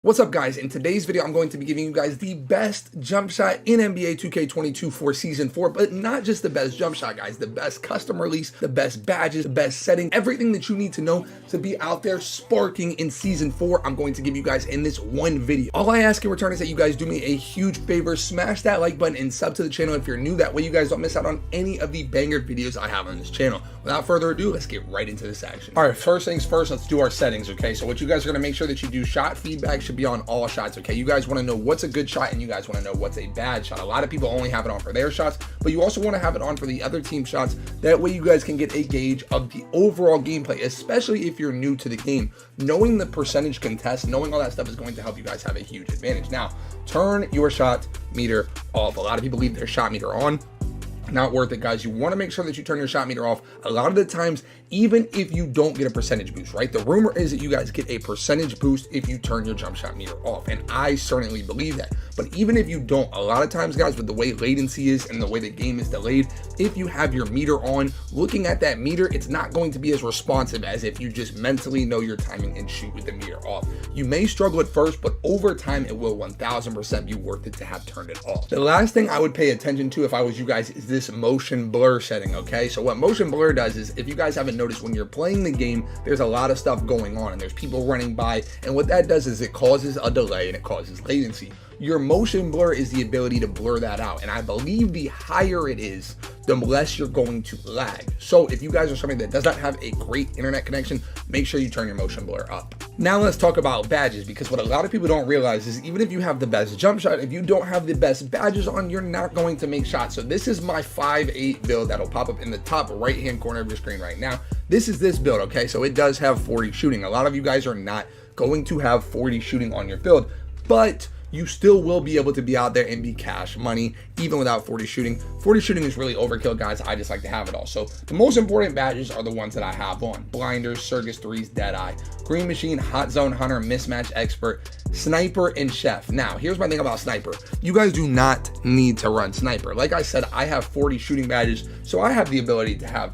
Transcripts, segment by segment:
What's up, guys? In today's video, I'm going to be giving you guys the best jump shot in NBA 2K22 for Season 4, but not just the best jump shot, guys, the best custom release, the best badges, the best setting, everything that you need to know to be out there sparking in Season 4, I'm going to give you guys in this one video. All I ask in return is that you guys do me a huge favor, smash that like button and sub to the channel if you're new. That way you guys don't miss out on any of the banger videos I have on this channel. Without further ado, let's get right into this action. All right, first things first, let's do our settings, okay? So what you guys are gonna make sure that you do, shot feedback should be on all shots, okay? You guys wanna know what's a good shot and you guys wanna know what's a bad shot. A lot of people only have it on for their shots, but you also wanna have it on for the other team shots. That way you guys can get a gauge of the overall gameplay, especially if you're new to the game. Knowing the percentage contest, knowing all that stuff is going to help you guys have a huge advantage. Now, turn your shot meter off. A lot of people leave their shot meter on. Not worth it, guys. You want to make sure that you turn your shot meter off. A lot of the times, even if you don't get a percentage boost, right? The rumor is that you guys get a percentage boost if you turn your jump shot meter off, and I certainly believe that. But even if you don't, a lot of times, guys, with the way latency is and the way the game is delayed, if you have your meter on, looking at that meter, it's not going to be as responsive as if you just mentally know your timing and shoot with the meter off. You may struggle at first, but over time, it will 1000% be worth it to have turned it off. The last thing I would pay attention to if I was you guys is this motion blur setting, okay? So what motion blur does is, if you guys haven't noticed, when you're playing the game, there's a lot of stuff going on and there's people running by, and what that does is it causes a delay and it causes latency. Your motion blur is the ability to blur that out, and I believe the higher it is, the less you're going to lag. So if you guys are somebody that does not have a great internet connection, make sure you turn your motion blur up. Now let's talk about badges, because what a lot of people don't realize is even if you have the best jump shot, if you don't have the best badges on, you're not going to make shots. So this is my 5'8" build that'll pop up in the top right hand corner of your screen right now. This is this build, okay? So it does have 40 shooting. A lot of you guys are not going to have 40 shooting on your build, but you still will be able to be out there and be cash money even without 40 shooting. 40 shooting is really overkill, guys. I just like to have it all. So the most important badges are the ones that I have on: Blinders, Circus 3s, Deadeye, Green Machine, Hot Zone Hunter, Mismatch Expert, Sniper, and Chef. Now, here's my thing about Sniper. You guys do not need to run Sniper. Like I said, I have 40 shooting badges, so I have the ability to have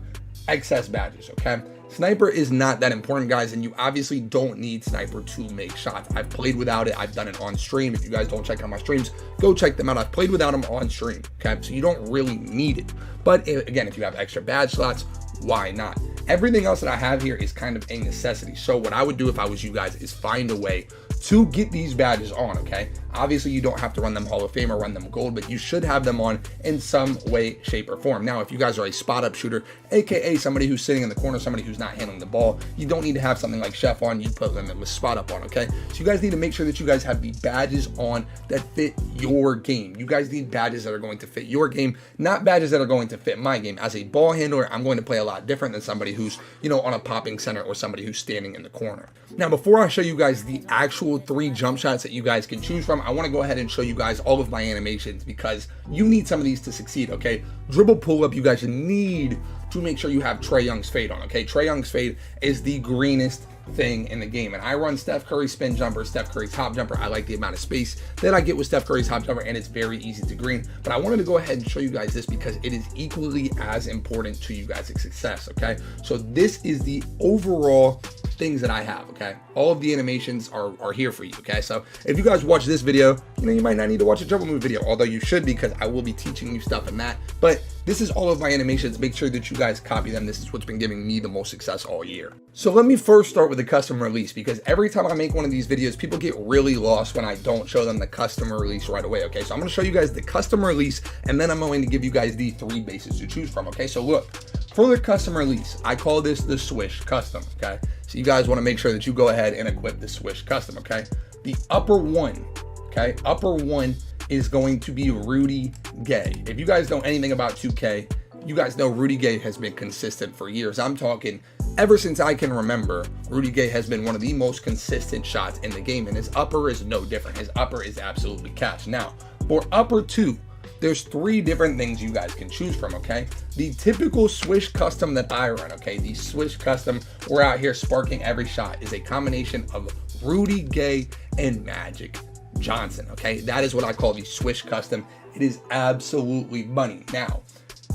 excess badges, okay? Sniper is not that important, guys, and you obviously don't need Sniper to make shots. I've played without it. I've done it on stream. If you guys don't check out my streams, go check them out. I've played without them on stream, okay? So you don't really need it. But again, if you have extra badge slots, why not? Everything else that I have here is kind of a necessity. So what I would do if I was you guys is find a way to get these badges on, okay? Obviously, you don't have to run them Hall of Fame or run them gold, but you should have them on in some way, shape, or form. Now, if you guys are a spot-up shooter, aka somebody who's sitting in the corner, somebody who's not handling the ball, you don't need to have something like Chef on. You put them with spot-up on, okay? So you guys need to make sure that you guys have the badges on that fit your game. You guys need badges that are going to fit your game, not badges that are going to fit my game. As a ball handler, I'm going to play a lot different than somebody who's, you know, on a popping center or somebody who's standing in the corner. Now, before I show you guys the actual 3 jump shots that you guys can choose from, I want to go ahead and show you guys all of my animations, because you need some of these to succeed, okay? Dribble pull-up, you guys need to make sure you have Trae Young's fade on, okay? Trae Young's fade is the greenest thing in the game, and I run Steph Curry's spin jumper, Steph Curry's hop jumper. I like the amount of space that I get with Steph Curry's hop jumper, and it's very easy to green. But I wanted to go ahead and show you guys this because it is equally as important to you guys' success, okay? So this is the overall things that I have, okay? All of the animations are here for you, okay? So if you guys watch this video, you know, you might not need to watch a dribble move video, although you should, because I will be teaching you stuff in that. But this is all of my animations. Make sure that you guys copy them. This is what's been giving me the most success all year. So let me first start with the custom release, because every time I make one of these videos, people get really lost when I don't show them the custom release right away, okay? So I'm gonna show you guys the custom release, and then I'm going to give you guys the 3 bases to choose from, okay? So look, for the custom release, I call this the Swish Custom, okay? So you guys wanna make sure that you go ahead and equip the Swish Custom, okay? The upper one, okay? Upper one is going to be Rudy Gay. If you guys know anything about 2K, you guys know Rudy Gay has been consistent for years. I'm talking ever since I can remember. Rudy Gay has been one of the most consistent shots in the game, and his upper is no different. His upper is absolutely cash. Now, for upper 2, there's 3 different things you guys can choose from, okay? The typical Swish Custom that I run, okay? The Swish Custom, we're out here sparking every shot, is a combination of Rudy Gay and Magic Johnson, okay? That is what I call the Swish Custom. It is absolutely money. Now,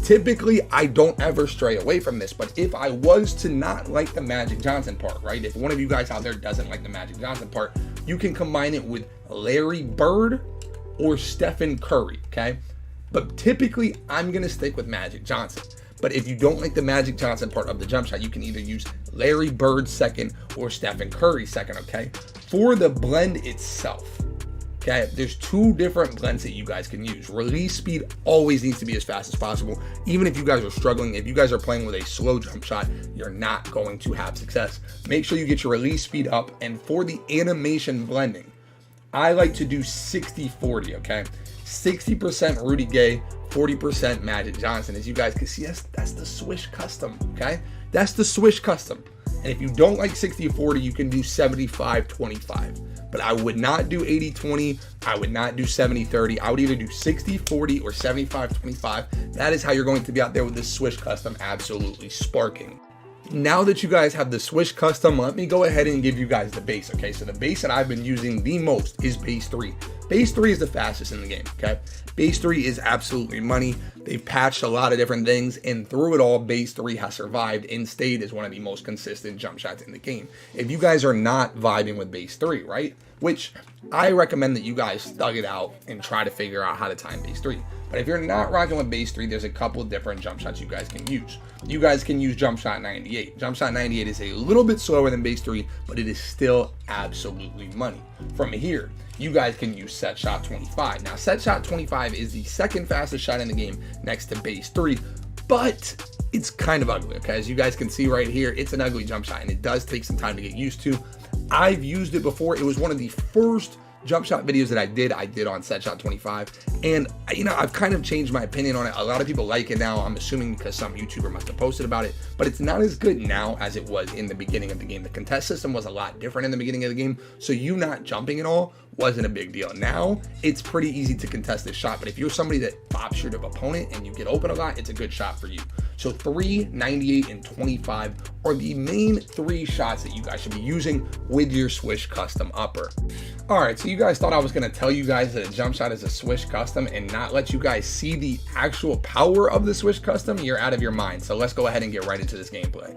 typically, I don't ever stray away from this, but if I was to not like the Magic Johnson part, right? If one of you guys out there doesn't like the Magic Johnson part, you can combine it with Larry Bird or Stephen Curry, okay? But typically, I'm gonna stick with Magic Johnson. But if you don't like the Magic Johnson part of the jump shot, you can either use Larry Bird second or Stephen Curry second, okay? For the blend itself, okay, there's two different blends that you guys can use. Release speed always needs to be as fast as possible. Even if you guys are struggling, if you guys are playing with a slow jump shot, you're not going to have success. Make sure you get your release speed up. And for the animation blending, I like to do 60-40, okay? 60% Rudy Gay, 40% Magic Johnson. As you guys can see, that's the Swish custom, okay? That's the Swish custom. And if you don't like 60-40, you can do 75-25. But I would not do 80-20. I would not do 70-30. I would either do 60-40 or 75-25. That is how you're going to be out there with this Swish custom absolutely sparking. Now that you guys have the Swish custom, let me go ahead and give you guys the base, okay? So the base that I've been using the most is base 3. Base 3 is the fastest in the game, okay? Base 3 is absolutely money. They've patched a lot of different things, and through it all, base 3 has survived and stayed as one of the most consistent jump shots in the game. If you guys are not vibing with base 3, right? Which I recommend that you guys thug it out and try to figure out how to time base 3. But if you're not rocking with base 3, there's a couple different jump shots you guys can use. You guys can use Jump Shot 98. Jump Shot 98 is a little bit slower than base 3, but it is still absolutely money. From here, you guys can use Set Shot 25. Now, Set Shot 25 is the second fastest shot in the game next to base 3, but it's kind of ugly, okay? As you guys can see right here, it's an ugly jump shot, and it does take some time to get used to. I've used it before. It was one of the first jump shot videos that I did on Set Shot 25, and you know, I've kind of changed my opinion on it. A lot of people like it now, I'm assuming because some YouTuber must have posted about it, but it's not as good now as it was in the beginning of the game. The contest system was a lot different in the beginning of the game, so you not jumping at all wasn't a big deal. Now it's pretty easy to contest this shot, but if you're somebody that pops your opponent and you get open a lot, it's a good shot for you. So 3, 98, and 25 are the main 3 shots that you guys should be using with your Swish custom upper. All right, so you guys thought I was gonna tell you guys that a jump shot is a Swish custom and not let you guys see the actual power of the Swish custom? You're out of your mind. So let's go ahead and get right into this gameplay.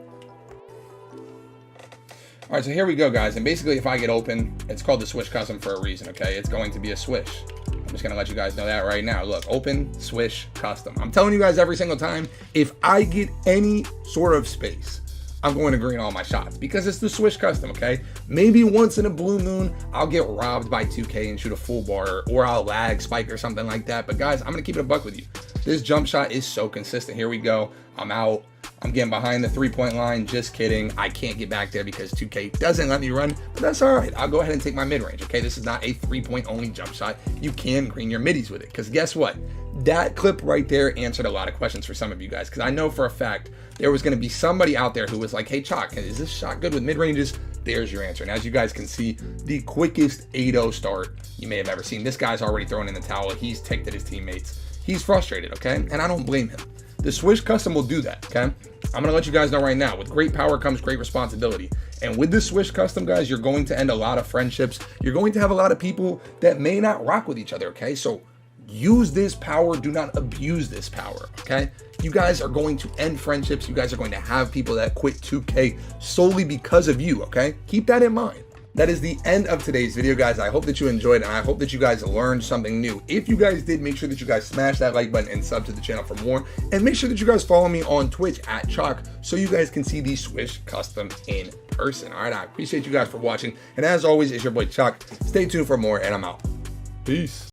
All right, so here we go, guys. And basically, if I get open, it's called the Swish custom for a reason, okay? It's going to be a swish. I'm just gonna let you guys know that right now. Look, open, swish, custom. I'm telling you guys every single time, if I get any sort of space, I'm going to green all my shots because it's the Swish custom, okay? Maybe once in a blue moon, I'll get robbed by 2K and shoot a full bar, or I'll lag, spike, or something like that. But guys, I'm gonna keep it a buck with you. This jump shot is so consistent. Here we go. I'm out. I'm getting behind the 3-point line. Just kidding. I can't get back there because 2K doesn't let me run, but that's all right. I'll go ahead and take my mid-range, okay? This is not a 3-point only jump shot. You can green your middies with it, because guess what? That clip right there answered a lot of questions for some of you guys, because I know for a fact there was going to be somebody out there who was like, hey, Choc, is this shot good with mid-ranges? There's your answer. And as you guys can see, the quickest 8-0 start you may have ever seen. This guy's already throwing in the towel. He's ticked at his teammates. He's frustrated, okay? And I don't blame him. The Swish custom will do that, okay? I'm gonna let you guys know right now, with great power comes great responsibility. And with the Swish custom, guys, you're going to end a lot of friendships. You're going to have a lot of people that may not rock with each other, okay? So use this power, do not abuse this power, okay? You guys are going to end friendships. You guys are going to have people that quit 2K solely because of you, okay? Keep that in mind. That is the end of today's video, guys. I hope that you enjoyed, and I hope that you guys learned something new. If you guys did, make sure that you guys smash that like button and sub to the channel for more. And make sure that you guys follow me on Twitch at Choc so you guys can see the Swish custom in person. All right, I appreciate you guys for watching. And as always, it's your boy Choc. Stay tuned for more, and I'm out. Peace.